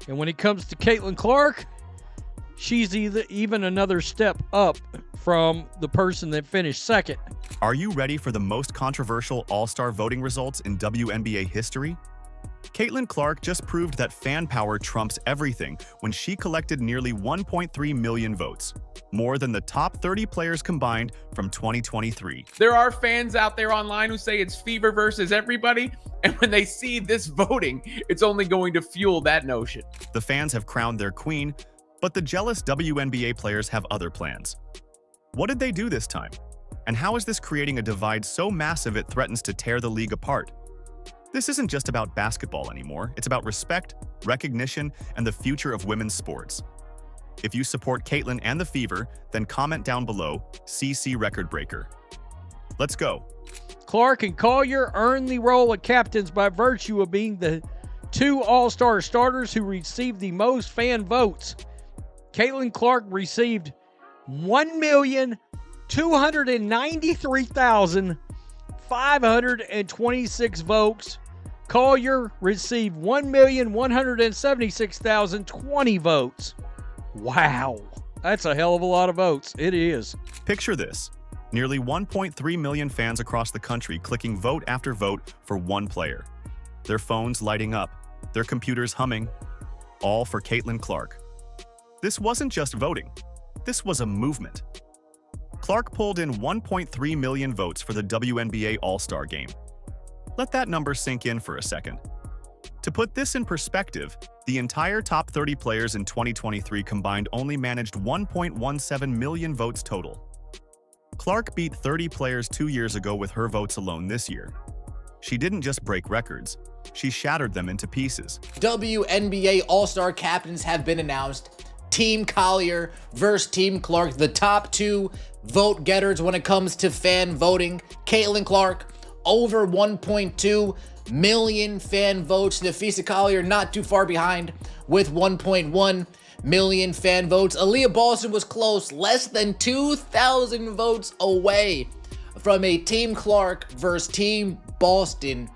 And when it comes to Caitlin Clark, she's even another step up from the person that finished second. Are you ready for the most controversial All-Star voting results in WNBA history? Caitlin Clark just proved that fan power trumps everything when she collected nearly 1.3 million votes, more than the top 30 players combined from 2023. There are fans out there online who say it's Fever versus everybody, and when they see this voting, it's only going to fuel that notion. The fans have crowned their queen, but the jealous WNBA players have other plans. What did they do this time? And how is this creating a divide so massive it threatens to tear the league apart? This isn't just about basketball anymore. It's about respect, recognition, and the future of women's sports. If you support Caitlin and the Fever, then comment down below, CC Record Breaker. Let's go. Clark and Collier earned the role of captains by virtue of being the two All-Star starters who received the most fan votes. Caitlin Clark received 1,293,526 votes. Collier received 1,176,020 votes. Wow, that's a hell of a lot of votes. It is. Picture this. Nearly 1.3 million fans across the country clicking vote after vote for one player. Their phones lighting up, their computers humming, all for Caitlin Clark. This wasn't just voting. This was a movement. Clark pulled in 1.3 million votes for the WNBA All-Star Game. Let that number sink in for a second. To put this in perspective, the entire top 30 players in 2023 combined only managed 1.17 million votes total. Clark beat 30 players 2 years ago with her votes alone this year. She didn't just break records, she shattered them into pieces. WNBA All-Star captains have been announced. Team Collier versus Team Clark, the top two vote getters when it comes to fan voting. Caitlin Clark, over 1.2 million fan votes. Napheesa Collier not too far behind with 1.1 million fan votes. Aaliyah Boston was close, less than 2,000 votes away from a Team Clark versus Team Boston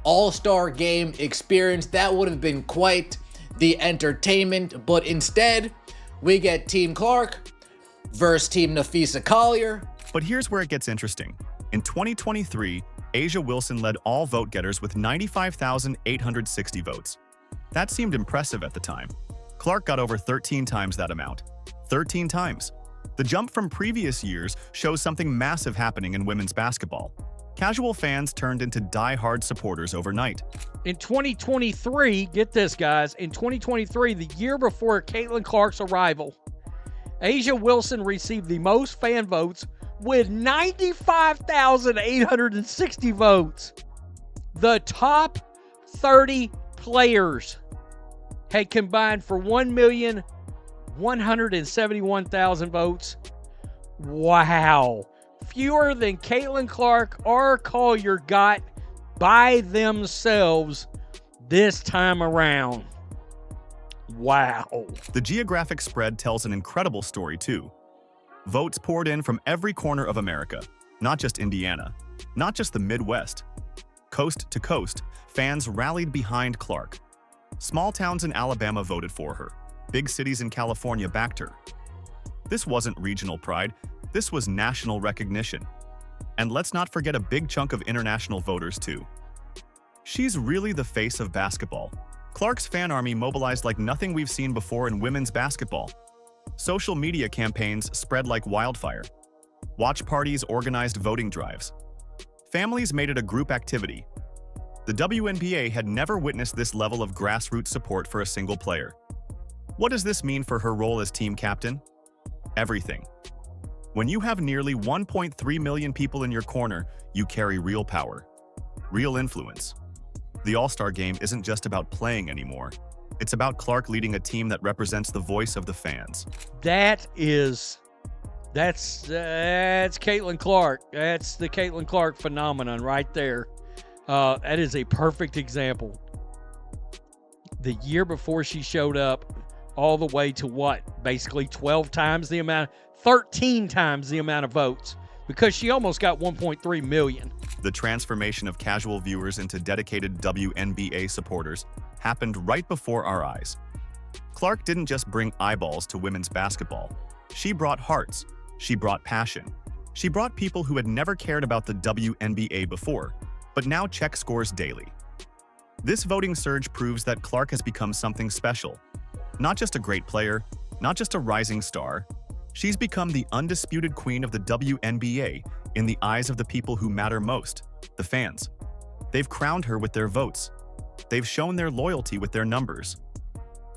All-Star Game experience. That would have been quite the entertainment, but instead we get Team Clark versus Team Napheesa Collier. But here's where it gets interesting. In 2023, A'ja Wilson led all vote getters with 95,860 votes. That seemed impressive at the time. Clark got over 13 times that amount. 13 times. The jump from previous years shows something massive happening in women's basketball. Casual fans turned into die-hard supporters overnight. In 2023, get this, guys, in 2023, the year before Caitlin Clark's arrival, A'ja Wilson received the most fan votes with 95,860 votes. The top 30 players had combined for 1,171,000 votes. Wow. Fewer than Caitlin Clark or Collier got by themselves this time around. Wow. The geographic spread tells an incredible story too. Votes poured in from every corner of America, not just Indiana, not just the Midwest. Coast to coast, fans rallied behind Clark. Small towns in Alabama voted for her. Big cities in California backed her. This wasn't regional pride, this was national recognition. And let's not forget a big chunk of international voters too. She's really the face of basketball. Clark's fan army mobilized like nothing we've seen before in women's basketball. Social media campaigns spread like wildfire. Watch parties organized voting drives. Families made it a group activity. The WNBA had never witnessed this level of grassroots support for a single player. What does this mean for her role as team captain? Everything. When you have nearly 1.3 million people in your corner, you carry real power, real influence. The All-Star Game isn't just about playing anymore. It's about Clark leading a team that represents the voice of the fans. That's Caitlin Clark. That's the Caitlin Clark phenomenon right there. That is a perfect example. The year before she showed up, all the way to what? Basically 13 times the amount of votes, because she almost got 1.3 million. The transformation of casual viewers into dedicated WNBA supporters happened right before our eyes. Clark didn't just bring eyeballs to women's basketball. She brought hearts. She brought passion. She brought people who had never cared about the WNBA before, but now check scores daily. This voting surge proves that Clark has become something special. Not just a great player, not just a rising star, she's become the undisputed queen of the WNBA in the eyes of the people who matter most, the fans. They've crowned her with their votes. They've shown their loyalty with their numbers.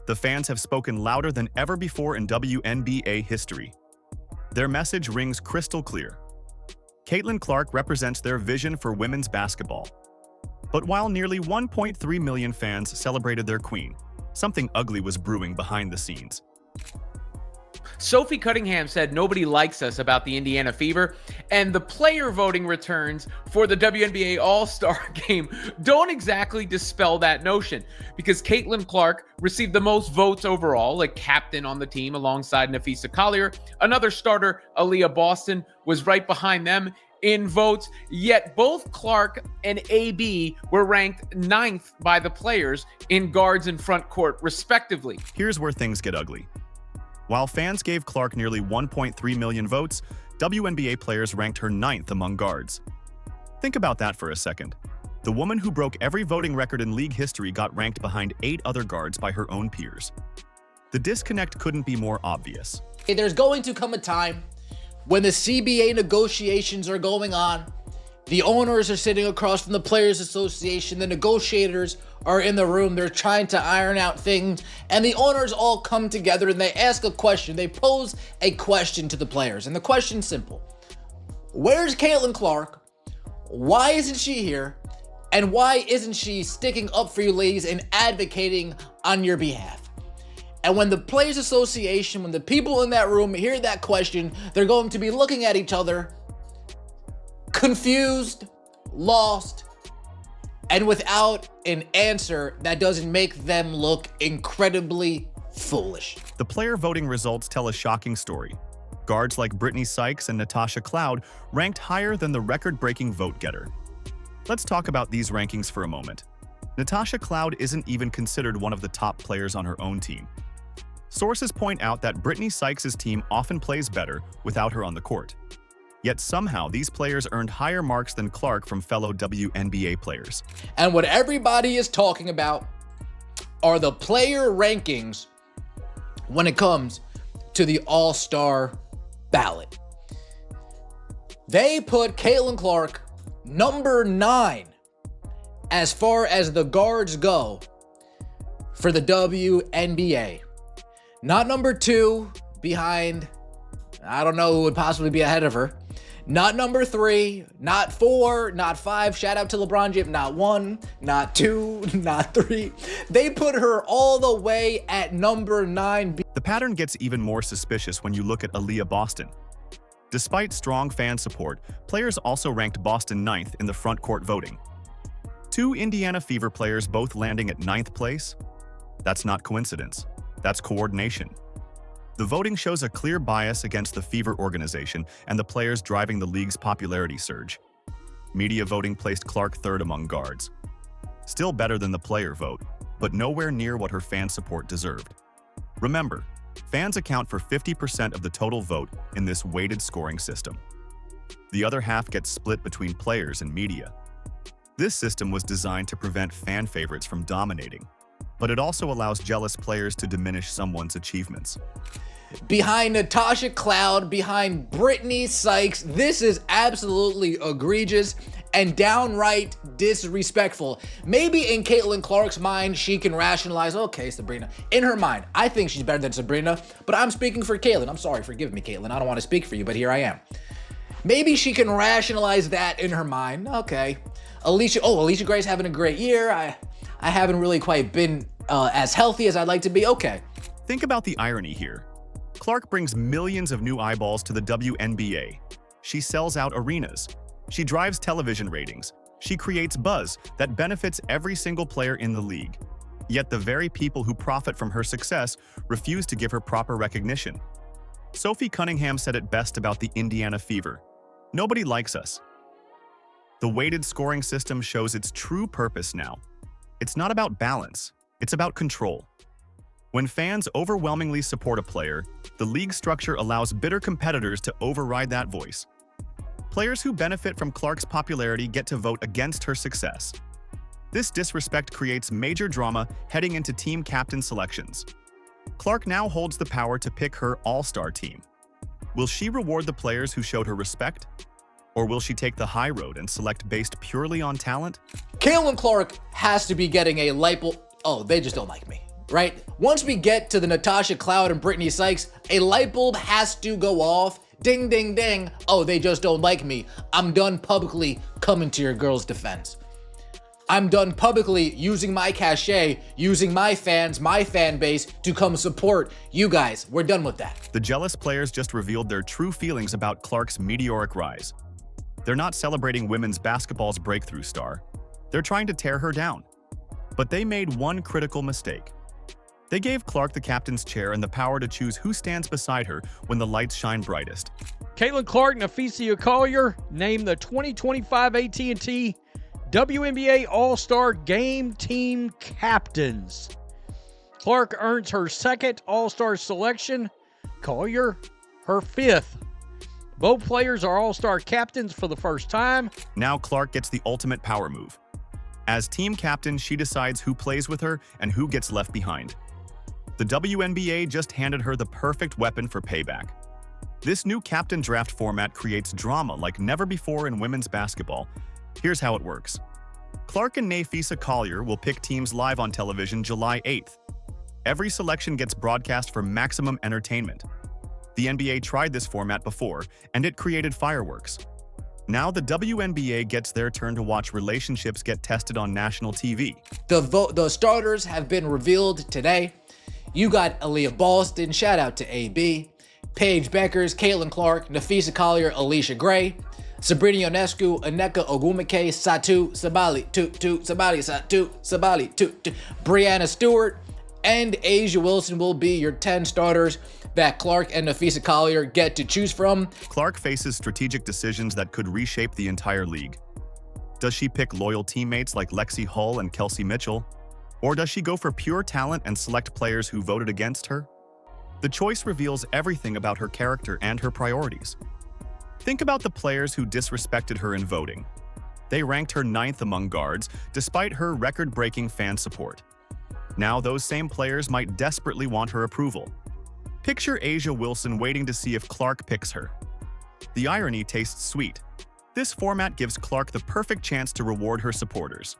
The fans have spoken louder than ever before in WNBA history. Their message rings crystal clear. Caitlin Clark represents their vision for women's basketball. But while nearly 1.3 million fans celebrated their queen, something ugly was brewing behind the scenes. Sophie Cunningham said nobody likes us about the Indiana Fever, and the player voting returns for the WNBA All-Star game don't exactly dispel that notion, because Caitlin Clark received the most votes overall, like captain on the team alongside Nafisa Collier. Another starter, Aaliyah Boston, was right behind them in votes, yet both Clark and AB were ranked 9th by the players in guards and front court, respectively. Here's where things get ugly. While fans gave Clark nearly 1.3 million votes, WNBA players ranked her 9th among guards. Think about that for a second. The woman who broke every voting record in league history got ranked behind 8 other guards by her own peers. The disconnect couldn't be more obvious. There's going to come a time when the CBA negotiations are going on, the owners are sitting across from the Players Association, the negotiators are in the room, they're trying to iron out things, and the owners all come together and they ask a question. They pose a question to the players, and the question's simple. Where's Caitlin Clark? Why isn't she here? And why isn't she sticking up for you ladies and advocating on your behalf? And when the Players Association, when the people in that room hear that question, they're going to be looking at each other, confused, lost, and without an answer that doesn't make them look incredibly foolish. The player voting results tell a shocking story. Guards like Brittany Sykes and Natasha Cloud ranked higher than the record-breaking vote getter. Let's talk about these rankings for a moment. Natasha Cloud isn't even considered one of the top players on her own team. Sources point out that Brittany Sykes' team often plays better without her on the court. Yet somehow these players earned higher marks than Clark from fellow WNBA players. And what everybody is talking about are the player rankings when it comes to the All-Star ballot. They put Caitlin Clark number 9 as far as the guards go for the WNBA. Not number 2 behind, I don't know who would possibly be ahead of her. Not number 3, not 4, not 5. Shout out to LeBron James. Not 1, not 2, not 3. They put her all the way at number 9. The pattern gets even more suspicious when you look at Aaliyah Boston. Despite strong fan support, players also ranked Boston 9th in the front court voting. 2 Indiana Fever players both landing at 9th place? That's not coincidence. That's coordination. The voting shows a clear bias against the Fever organization and the players driving the league's popularity surge. Media voting placed Clark 3rd among guards. Still better than the player vote, but nowhere near what her fan support deserved. Remember, fans account for 50% of the total vote in this weighted scoring system. The other half gets split between players and media. This system was designed to prevent fan favorites from dominating, but it also allows jealous players to diminish someone's achievements. Behind Natasha Cloud, behind Brittany Sykes, this is absolutely egregious and downright disrespectful. Maybe in Caitlin Clark's mind, she can rationalize, okay, Sabrina. In her mind, I think she's better than Sabrina, but I'm speaking for Caitlin. I'm sorry, forgive me, Caitlin. I don't want to speak for you, but here I am. Maybe she can rationalize that in her mind. Okay, Alicia Gray's having a great year. I haven't really quite been as healthy as I'd like to be. Okay. Think about the irony here. Clark brings millions of new eyeballs to the WNBA. She sells out arenas. She drives television ratings. She creates buzz that benefits every single player in the league. Yet the very people who profit from her success refuse to give her proper recognition. Sophie Cunningham said it best about the Indiana Fever. Nobody likes us. The weighted scoring system shows its true purpose now. It's not about balance, it's about control. When fans overwhelmingly support a player, the league structure allows bitter competitors to override that voice. Players who benefit from Clark's popularity get to vote against her success. This disrespect creates major drama heading into team captain selections. Clark now holds the power to pick her all-star team. Will she reward the players who showed her respect? Or will she take the high road and select based purely on talent? Caitlin Clark has to be getting a light bulb. Oh, they just don't like me, right? Once we get to the Natasha Cloud and Brittany Sykes, a light bulb has to go off. Ding, ding, ding. Oh, they just don't like me. I'm done publicly coming to your girl's defense. I'm done publicly using my cachet, using my fans, my fan base to come support you guys. We're done with that. The jealous players just revealed their true feelings about Clark's meteoric rise. They're not celebrating women's basketball's breakthrough star. They're trying to tear her down. But they made one critical mistake. They gave Clark the captain's chair and the power to choose who stands beside her when the lights shine brightest. Caitlin Clark and Napheesa Collier named the 2025 AT&T WNBA All-Star Game Team Captains. Clark earns her second All-Star selection, Collier her fifth. Both players are All-Star captains for the first time. Now Clark gets the ultimate power move. As team captain, she decides who plays with her and who gets left behind. The WNBA just handed her the perfect weapon for payback. This new captain draft format creates drama like never before in women's basketball. Here's how it works. Clark and Napheesa Collier will pick teams live on television July 8th. Every selection gets broadcast for maximum entertainment. The NBA tried this format before, and it created fireworks. Now the WNBA gets their turn to watch relationships get tested on national TV. The starters have been revealed today. You got Aaliyah Boston, shout out to AB, Paige Beckers, Caitlin Clark, Napheesa Collier, Alicia Gray, Sabrina Ionescu, Aneka Ogwumike, Satu Sabali, Brianna Stewart, and Asia Wilson will be your 10 starters that Clark and Napheesa Collier get to choose from. Clark faces strategic decisions that could reshape the entire league. Does she pick loyal teammates like Lexi Hull and Kelsey Mitchell? Or does she go for pure talent and select players who voted against her? The choice reveals everything about her character and her priorities. Think about the players who disrespected her in voting. They ranked her 9th among guards, despite her record-breaking fan support. Now those same players might desperately want her approval. Picture Asia Wilson waiting to see if Clark picks her. The irony tastes sweet. This format gives Clark the perfect chance to reward her supporters.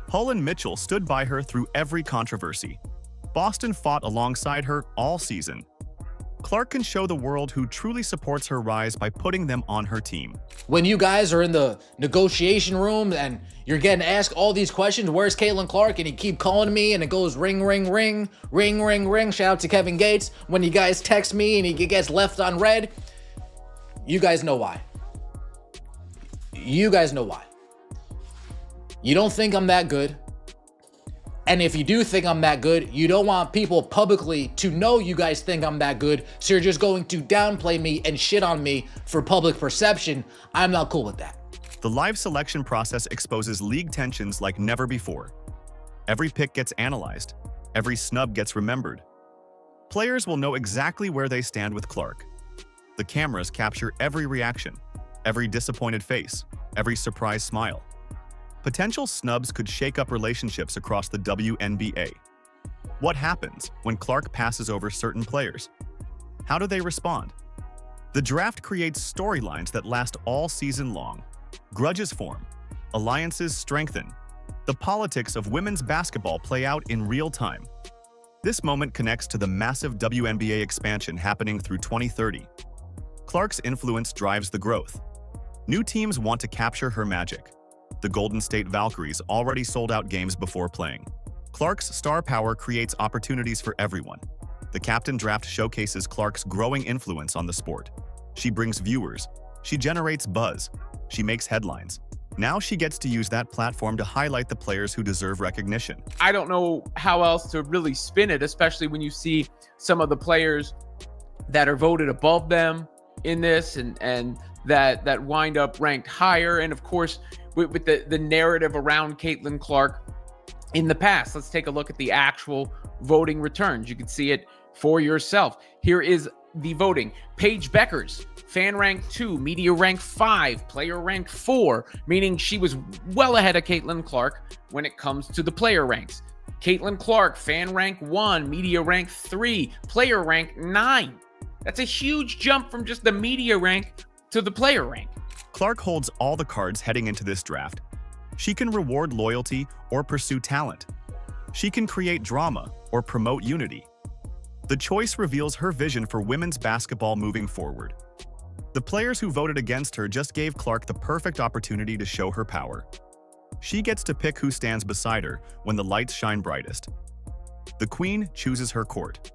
Hull and Mitchell stood by her through every controversy. Boston fought alongside her all season. Clark can show the world who truly supports her rise by putting them on her team. When you guys are in the negotiation room and you're getting asked all these questions, where's Caitlin Clark? And you keep calling me and it goes ring, ring, ring, ring, ring, ring. Shout out to Kevin Gates. When you guys text me and he gets left on red, you guys know why. You guys know why. You don't think I'm that good. And if you do think I'm that good, you don't want people publicly to know you guys think I'm that good, so you're just going to downplay me and shit on me for public perception. I'm not cool with that. The live selection process exposes league tensions like never before. Every pick gets analyzed. Every snub gets remembered. Players will know exactly where they stand with Clark. The cameras capture every reaction, every disappointed face, every surprised smile. Potential snubs could shake up relationships across the WNBA. What happens when Clark passes over certain players? How do they respond? The draft creates storylines that last all season long. Grudges form. Alliances strengthen. The politics of women's basketball play out in real time. This moment connects to the massive WNBA expansion happening through 2030. Clark's influence drives the growth. New teams want to capture her magic. The Golden State Valkyries already sold out games before playing. Clark's star power creates opportunities for everyone. The captain draft showcases Clark's growing influence on the sport. She brings viewers. She generates buzz. She makes headlines. Now she gets to use that platform to highlight the players who deserve recognition. I don't know how else to really spin it, especially when you see some of the players that are voted above them in this and that wind up ranked higher. And of course, with the narrative around Caitlin Clark in the past. Let's take a look at the actual voting returns. You can see it for yourself. Here is the voting. Paige Beckers, fan rank 2, media rank 5, player rank 4, meaning she was well ahead of Caitlin Clark when it comes to the player ranks. Caitlin Clark, fan rank 1, media rank 3, player rank 9. That's a huge jump from just the media rank to the player rank. Clark holds all the cards heading into this draft. She can reward loyalty or pursue talent. She can create drama or promote unity. The choice reveals her vision for women's basketball moving forward. The players who voted against her just gave Clark the perfect opportunity to show her power. She gets to pick who stands beside her when the lights shine brightest. The Queen chooses her court.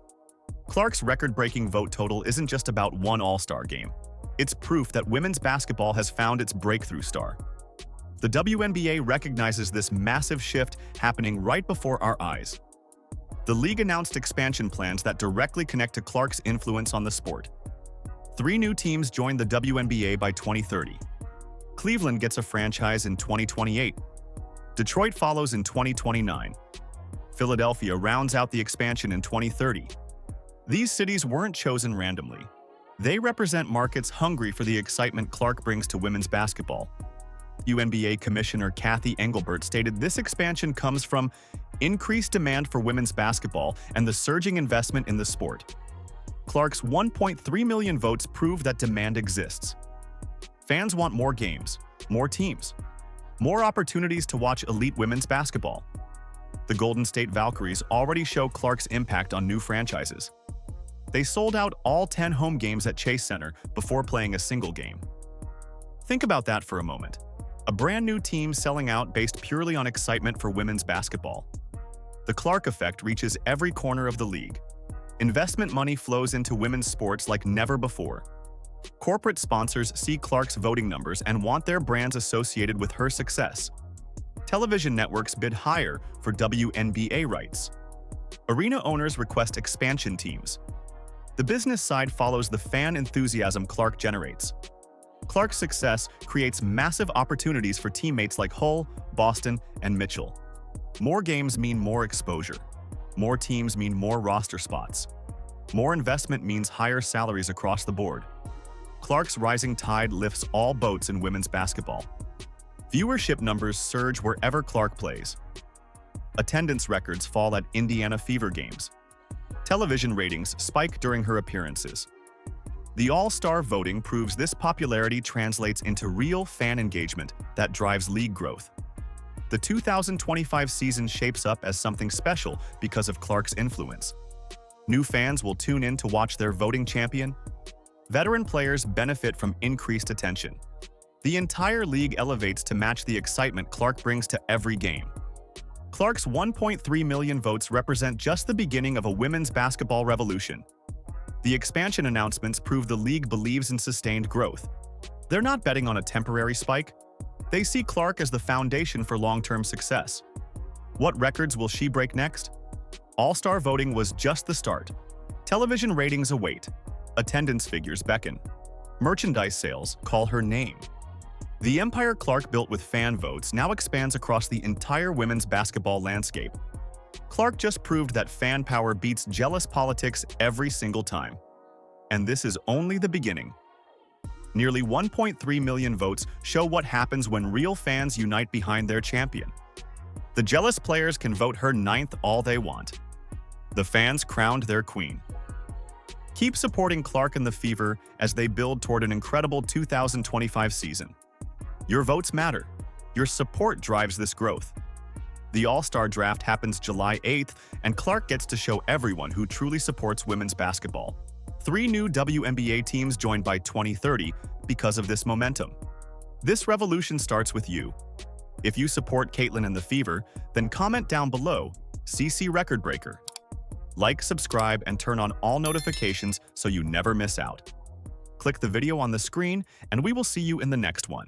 Clark's record-breaking vote total isn't just about one All-Star game. It's proof that women's basketball has found its breakthrough star. The WNBA recognizes this massive shift happening right before our eyes. The league announced expansion plans that directly connect to Clark's influence on the sport. 3 new teams join the WNBA by 2030. Cleveland gets a franchise in 2028. Detroit follows in 2029. Philadelphia rounds out the expansion in 2030. These cities weren't chosen randomly. They represent markets hungry for the excitement Clark brings to women's basketball. WNBA Commissioner Kathy Engelbert stated this expansion comes from increased demand for women's basketball and the surging investment in the sport. Clark's 1.3 million votes prove that demand exists. Fans want more games, more teams, more opportunities to watch elite women's basketball. The Golden State Valkyries already show Clark's impact on new franchises. They sold out all 10 home games at Chase Center before playing a single game. Think about that for a moment. A brand new team selling out based purely on excitement for women's basketball. The Clark effect reaches every corner of the league. Investment money flows into women's sports like never before. Corporate sponsors see Clark's voting numbers and want their brands associated with her success. Television networks bid higher for WNBA rights. Arena owners request expansion teams. The business side follows the fan enthusiasm Clark generates. Clark's success creates massive opportunities for teammates like Hull, Boston, and Mitchell. More games mean more exposure. More teams mean more roster spots. More investment means higher salaries across the board. Clark's rising tide lifts all boats in women's basketball. Viewership numbers surge wherever Clark plays. Attendance records fall at Indiana Fever games. Television ratings spike during her appearances. The All-Star voting proves this popularity translates into real fan engagement that drives league growth. The 2025 season shapes up as something special because of Clark's influence. New fans will tune in to watch their voting champion. Veteran players benefit from increased attention. The entire league elevates to match the excitement Clark brings to every game. Clark's 1.3 million votes represent just the beginning of a women's basketball revolution. The expansion announcements prove the league believes in sustained growth. They're not betting on a temporary spike. They see Clark as the foundation for long-term success. What records will she break next? All-Star voting was just the start. Television ratings await. Attendance figures beckon. Merchandise sales call her name. The empire Clark built with fan votes now expands across the entire women's basketball landscape. Clark just proved that fan power beats jealous politics every single time. And this is only the beginning. Nearly 1.3 million votes show what happens when real fans unite behind their champion. The jealous players can vote her 9th all they want. The fans crowned their queen. Keep supporting Clark and the Fever as they build toward an incredible 2025 season. Your votes matter. Your support drives this growth. The All-Star Draft happens July 8th, and Clark gets to show everyone who truly supports women's basketball. 3 new WNBA teams joined by 2030 because of this momentum. This revolution starts with you. If you support Caitlin and the Fever, then comment down below, CC Record Breaker. Like, subscribe, and turn on all notifications so you never miss out. Click the video on the screen, and we will see you in the next one.